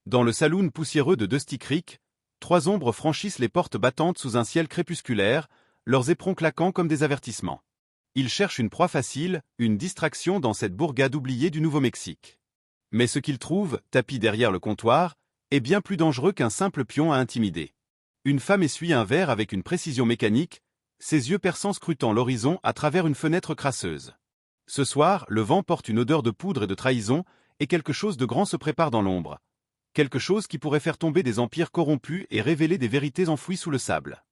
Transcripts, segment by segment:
Dans le saloon poussiéreux de Dusty Creek, trois ombres franchissent les portes battantes sous un ciel crépusculaire, leurs éperons claquant comme des avertissements. Ils cherchent une proie facile, une distraction dans cette bourgade oubliée du Nouveau-Mexique. Mais ce qu'ils trouvent, tapis derrière le comptoir, est bien plus dangereux qu'un simple pion à intimider. Une femme essuie un verre avec une précision mécanique, ses yeux perçants scrutant l'horizon à travers une fenêtre crasseuse. Ce soir, le vent porte une odeur de poudre et de trahison, et quelque chose de grand se prépare dans l'ombre. Quelque chose qui pourrait faire tomber des empires corrompus et révéler des vérités enfouies sous le sable.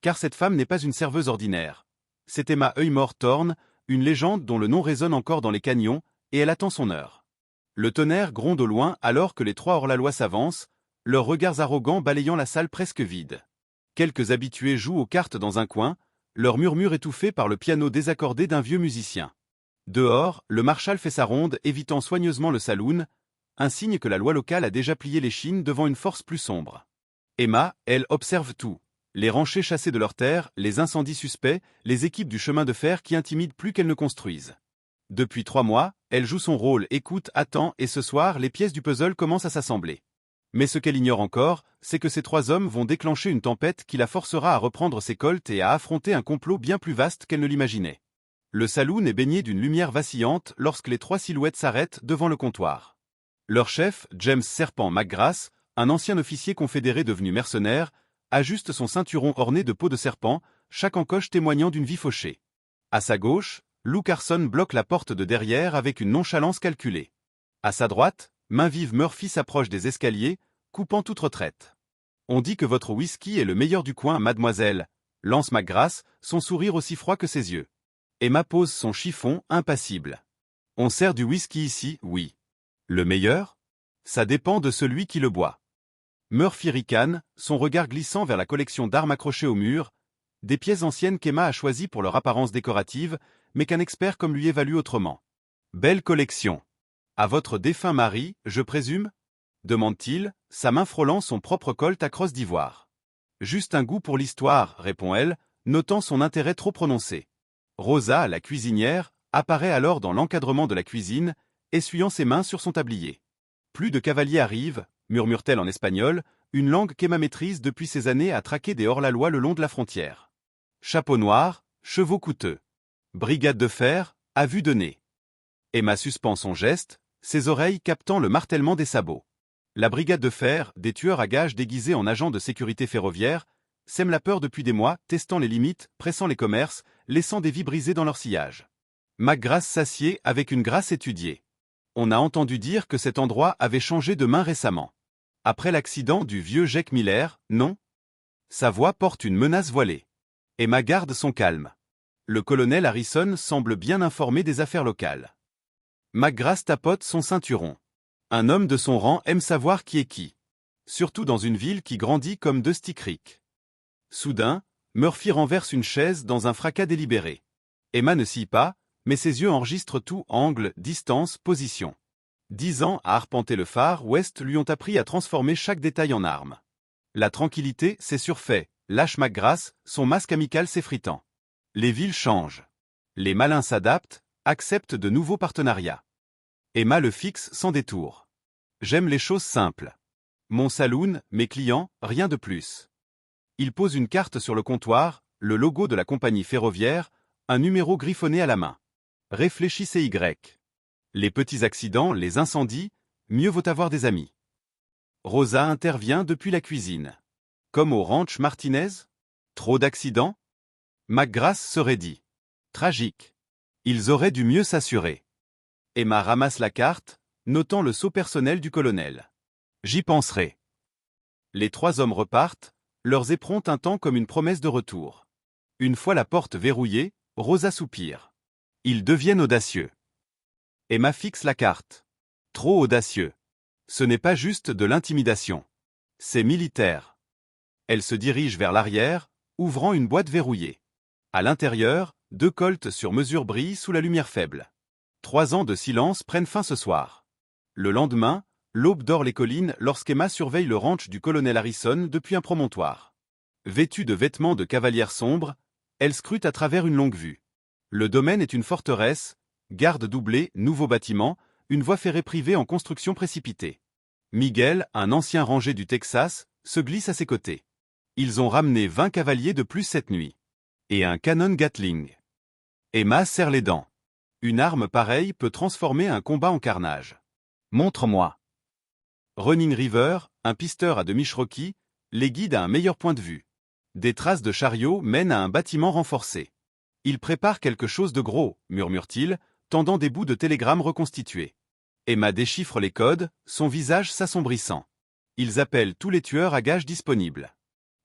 Car cette femme n'est pas une serveuse ordinaire. C'est Emma Œil-Mort Thorne, une légende dont le nom résonne encore dans les canyons, et elle attend son heure. Le tonnerre gronde au loin alors que les trois hors-la-loi s'avancent, leurs regards arrogants balayant la salle presque vide. Quelques habitués jouent aux cartes dans un coin, leur murmure étouffé par le piano désaccordé d'un vieux musicien. Dehors, le marshal fait sa ronde, évitant soigneusement le saloon, un signe que la loi locale a déjà plié l'échine devant une force plus sombre. Emma, elle, observe tout. Les ranchers chassés de leurs terres, les incendies suspects, les équipes du chemin de fer qui intimident plus qu'elles ne construisent. Depuis 3 mois, elle joue son rôle, écoute, attend, et ce soir, les pièces du puzzle commencent à s'assembler. Mais ce qu'elle ignore encore, c'est que ces trois hommes vont déclencher une tempête qui la forcera à reprendre ses colts et à affronter un complot bien plus vaste qu'elle ne l'imaginait. Le saloon est baigné d'une lumière vacillante lorsque les trois silhouettes s'arrêtent devant le comptoir. Leur chef, James Serpent McGrath, un ancien officier confédéré devenu mercenaire, ajuste son ceinturon orné de peau de serpent, chaque encoche témoignant d'une vie fauchée. À sa gauche, Lou Carson bloque la porte de derrière avec une nonchalance calculée. À sa droite, main vive Murphy s'approche des escaliers, coupant toute retraite. On dit que votre whisky est le meilleur du coin, mademoiselle, lance McGrath, son sourire aussi froid que ses yeux. Emma pose son chiffon, impassible. On sert du whisky ici, oui. Le meilleur? Ça dépend de celui qui le boit. Murphy ricane, son regard glissant vers la collection d'armes accrochées au mur, des pièces anciennes qu'Emma a choisies pour leur apparence décorative, mais qu'un expert comme lui évalue autrement. Belle collection. À votre défunt mari, je présume? Demande-t-il, sa main frôlant son propre colt à crosse d'ivoire. Juste un goût pour l'histoire, répond-elle, notant son intérêt trop prononcé. Rosa, la cuisinière, apparaît alors dans l'encadrement de la cuisine, essuyant ses mains sur son tablier. Plus de cavaliers arrivent, murmure-t-elle en espagnol, une langue qu'Emma maîtrise depuis ses années à traquer des hors-la-loi le long de la frontière. Chapeau noir, chevaux coûteux. Brigade de fer, à vue de nez. Emma suspend son geste, ses oreilles captant le martèlement des sabots. La brigade de fer, des tueurs à gages déguisés en agents de sécurité ferroviaire, sème la peur depuis des mois, testant les limites, pressant les commerces, laissant des vies brisées dans leur sillage. McGrath s'assied avec une grâce étudiée. On a entendu dire que cet endroit avait changé de main récemment. Après l'accident du vieux Jake Miller, non? Sa voix porte une menace voilée. Emma garde son calme. Le colonel Harrison semble bien informé des affaires locales. McGrath tapote son ceinturon. Un homme de son rang aime savoir qui est qui. Surtout dans une ville qui grandit comme Dusty Creek. Soudain, Murphy renverse une chaise dans un fracas délibéré. Emma ne scie pas, mais ses yeux enregistrent tout, angle, distance, position. 10 ans à arpenter le Far West lui ont appris à transformer chaque détail en arme. La tranquillité, c'est surfait, lâche McGrath, son masque amical s'effritant. Les villes changent. Les malins s'adaptent, acceptent de nouveaux partenariats. Emma le fixe sans détour. J'aime les choses simples. Mon saloon, mes clients, rien de plus. Il pose une carte sur le comptoir, le logo de la compagnie ferroviaire, un numéro griffonné à la main. Réfléchissez Y. Les petits accidents, les incendies, mieux vaut avoir des amis. Rosa intervient depuis la cuisine. Comme au ranch Martinez? Trop d'accidents? McGrath serait dit. Tragique. Ils auraient dû mieux s'assurer. Emma ramasse la carte, notant le sceau personnel du colonel. J'y penserai. Les trois hommes repartent, leurs éperons tintant comme une promesse de retour. Une fois la porte verrouillée, Rosa soupire. Ils deviennent audacieux. Emma fixe la carte. Trop audacieux. Ce n'est pas juste de l'intimidation. C'est militaire. Elle se dirige vers l'arrière, ouvrant une boîte verrouillée. À l'intérieur, 2 colts sur mesure brillent sous la lumière faible. 3 ans de silence prennent fin ce soir. Le lendemain, l'aube dore les collines lorsqu'Emma surveille le ranch du colonel Harrison depuis un promontoire. Vêtue de vêtements de cavalière sombre, elle scrute à travers une longue vue. Le domaine est une forteresse, garde doublée, nouveau bâtiment, une voie ferrée privée en construction précipitée. Miguel, un ancien ranger du Texas, se glisse à ses côtés. Ils ont ramené 20 cavaliers de plus cette nuit. Et un canon Gatling. Emma serre les dents. Une arme pareille peut transformer un combat en carnage. Montre-moi. Running River, un pisteur à demi Cherokee, les guide à un meilleur point de vue. Des traces de chariot mènent à un bâtiment renforcé. Il prépare quelque chose de gros, murmure-t-il, tendant des bouts de télégramme reconstitués. Emma déchiffre les codes, son visage s'assombrissant. Ils appellent tous les tueurs à gages disponibles.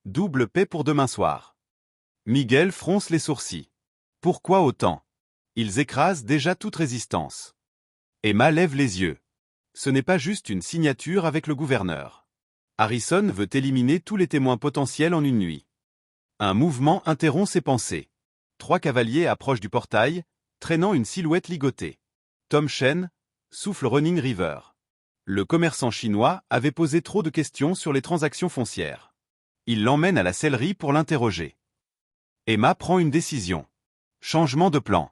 Double paie pour demain soir. Miguel fronce les sourcils. Pourquoi autant? Ils écrasent déjà toute résistance. Emma lève les yeux. Ce n'est pas juste une signature avec le gouverneur. Harrison veut éliminer tous les témoins potentiels en une nuit. Un mouvement interrompt ses pensées. 3 cavaliers approchent du portail, traînant une silhouette ligotée. Tom Shen, souffle Running River. Le commerçant chinois avait posé trop de questions sur les transactions foncières. Il l'emmène à la sellerie pour l'interroger. Emma prend une décision. Changement de plan.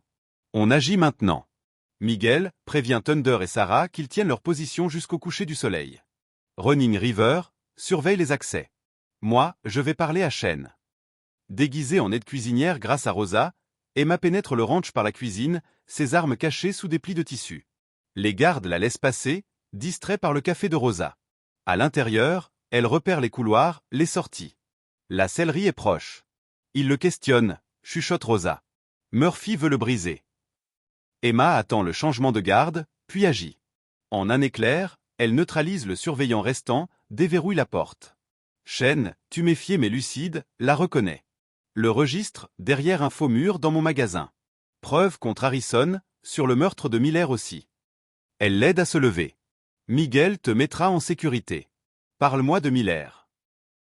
On agit maintenant. Miguel prévient Thunder et Sarah qu'ils tiennent leur position jusqu'au coucher du soleil. Running River surveille les accès. Moi, je vais parler à Shen. Déguisée en aide cuisinière grâce à Rosa, Emma pénètre le ranch par la cuisine, ses armes cachées sous des plis de tissu. Les gardes la laissent passer, distraits par le café de Rosa. À l'intérieur, elle repère les couloirs, les sorties. La sellerie est proche. Il le questionne, chuchote Rosa. Murphy veut le briser. Emma attend le changement de garde, puis agit. En un éclair, elle neutralise le surveillant restant, déverrouille la porte. Shen, tuméfié mais lucide, la reconnaît. Le registre, derrière un faux mur dans mon magasin. Preuve contre Harrison, sur le meurtre de Miller aussi. Elle l'aide à se lever. Miguel te mettra en sécurité. Parle-moi de Miller.